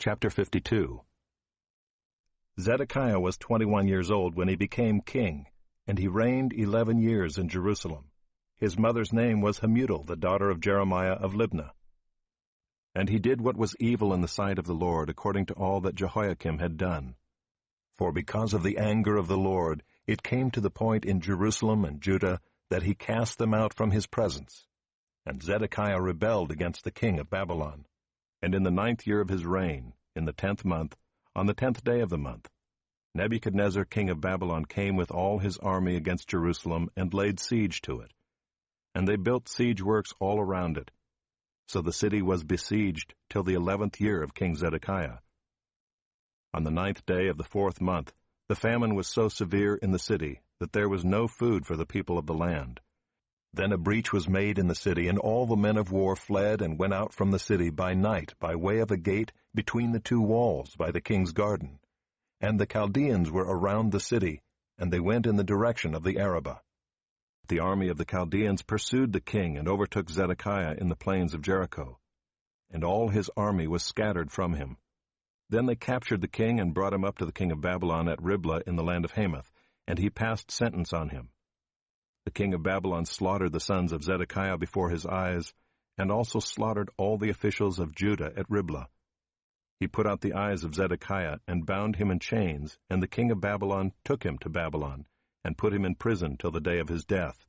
Chapter 52. Zedekiah was 21 years old when he became king, and he reigned 11 years in Jerusalem. His mother's name was Hamutal, the daughter of Jeremiah of Libnah. And he did what was evil in the sight of the Lord, according to all that Jehoiakim had done. For because of the anger of the Lord, it came to the point in Jerusalem and Judah that he cast them out from his presence. And Zedekiah rebelled against the king of Babylon. And in the 9th year of his reign, in the 10th month, on the 10th day of the month, Nebuchadnezzar king of Babylon came with all his army against Jerusalem and laid siege to it. And they built siege works all around it. So the city was besieged till the 11th year of King Zedekiah. On the 9th day of the 4th month, the famine was so severe in the city that there was no food for the people of the land. Then a breach was made in the city, and all the men of war fled and went out from the city by night by way of a gate between the two walls by the king's garden. And the Chaldeans were around the city, and they went in the direction of the Arabah. The army of the Chaldeans pursued the king and overtook Zedekiah in the plains of Jericho. And all his army was scattered from him. Then they captured the king and brought him up to the king of Babylon at Riblah in the land of Hamath, and he passed sentence on him. The king of Babylon slaughtered the sons of Zedekiah before his eyes, and also slaughtered all the officials of Judah at Riblah. He put out the eyes of Zedekiah and bound him in chains, and the king of Babylon took him to Babylon, and put him in prison till the day of his death.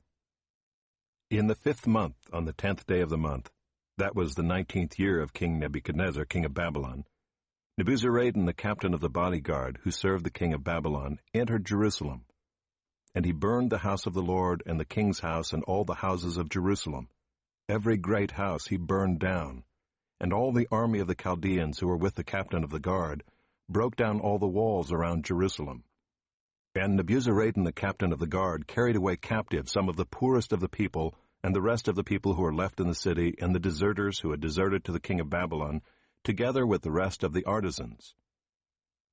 In the 5th month, on the 10th day of the month, that was the 19th year of King Nebuchadnezzar, king of Babylon, Nebuzaradan, the captain of the bodyguard, who served the king of Babylon, entered Jerusalem. And he burned the house of the Lord and the king's house and all the houses of Jerusalem. Every great house he burned down. And all the army of the Chaldeans who were with the captain of the guard broke down all the walls around Jerusalem. And Nebuzaradan, the captain of the guard, carried away captive some of the poorest of the people, and the rest of the people who were left in the city, and the deserters who had deserted to the king of Babylon, together with the rest of the artisans.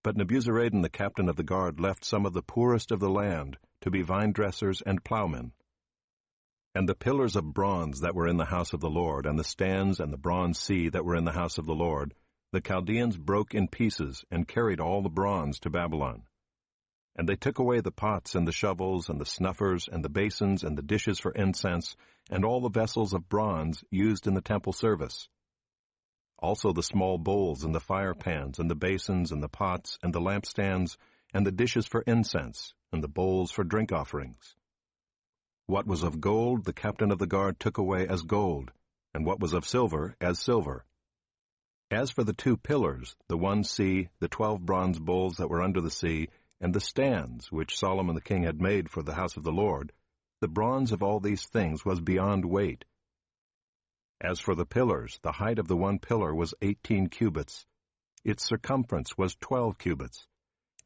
But Nebuzaradan, the captain of the guard, left some of the poorest of the land to be vine-dressers and plowmen. And the pillars of bronze that were in the house of the Lord, and the stands and the bronze sea that were in the house of the Lord, the Chaldeans broke in pieces and carried all the bronze to Babylon. And they took away the pots and the shovels and the snuffers and the basins and the dishes for incense and all the vessels of bronze used in the temple service. Also the small bowls and the fire pans and the basins and the pots and the lampstands and the dishes for incense and the bowls for drink offerings. What was of gold the captain of the guard took away as gold, and what was of silver as silver. As for the 2 pillars, the 1 sea, the 12 bronze bowls that were under the sea, and the stands which Solomon the king had made for the house of the Lord, the bronze of all these things was beyond weight. As for the pillars, the height of the 1 pillar was 18 cubits, its circumference was 12 cubits,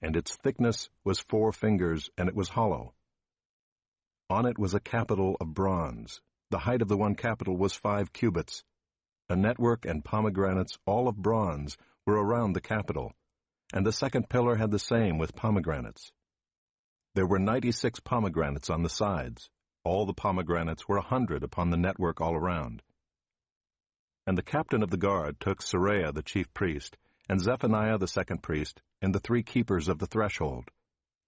and its thickness was 4 fingers, and it was hollow. On it was a capital of bronze. The height of the 1 capital was 5 cubits. A network and pomegranates, all of bronze, were around the capital, and the 2nd pillar had the same with pomegranates. There were 96 pomegranates on the sides. All the pomegranates were 100 upon the network all around. And the captain of the guard took Seraiah the chief priest, and Zephaniah the 2nd priest, and the 3 keepers of the threshold.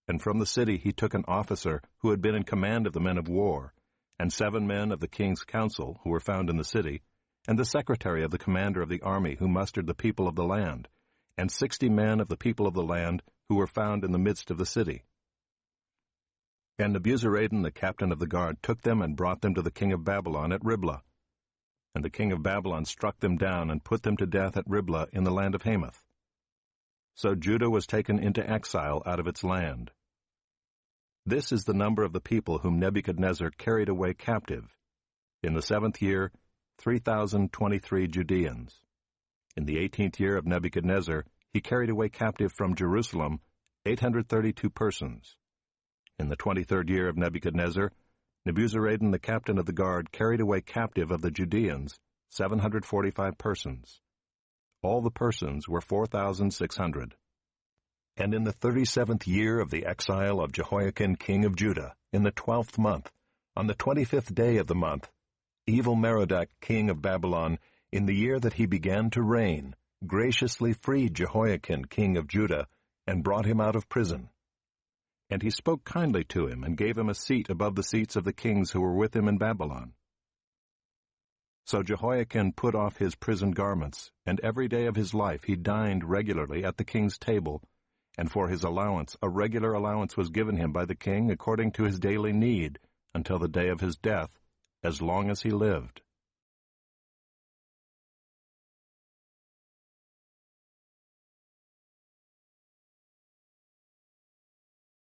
And from the city he took an officer who had been in command of the men of war, and 7 men of the king's council who were found in the city, and the secretary of the commander of the army who mustered the people of the land, and 60 men of the people of the land who were found in the midst of the city. And Nebuzaradan, the captain of the guard, took them and brought them to the king of Babylon at Riblah. And the king of Babylon struck them down and put them to death at Riblah in the land of Hamath. So Judah was taken into exile out of its land. This is the number of the people whom Nebuchadnezzar carried away captive. In the 7th year, 3,023 Judeans. In the 18th year of Nebuchadnezzar, he carried away captive from Jerusalem 832 persons. In the 23rd year of Nebuchadnezzar, Nebuzaradan, the captain of the guard, carried away captive of the Judeans 745 persons. All the persons were 4,600. And in the 37th year of the exile of Jehoiakim king of Judah, in the 12th month, on the 25th day of the month, Evil-Merodach king of Babylon, in the year that he began to reign, graciously freed Jehoiakim, king of Judah, and brought him out of prison. And he spoke kindly to him, and gave him a seat above the seats of the kings who were with him in Babylon. So Jehoiakim put off his prison garments, and every day of his life he dined regularly at the king's table, and for his allowance a regular allowance was given him by the king according to his daily need, until the day of his death, as long as he lived.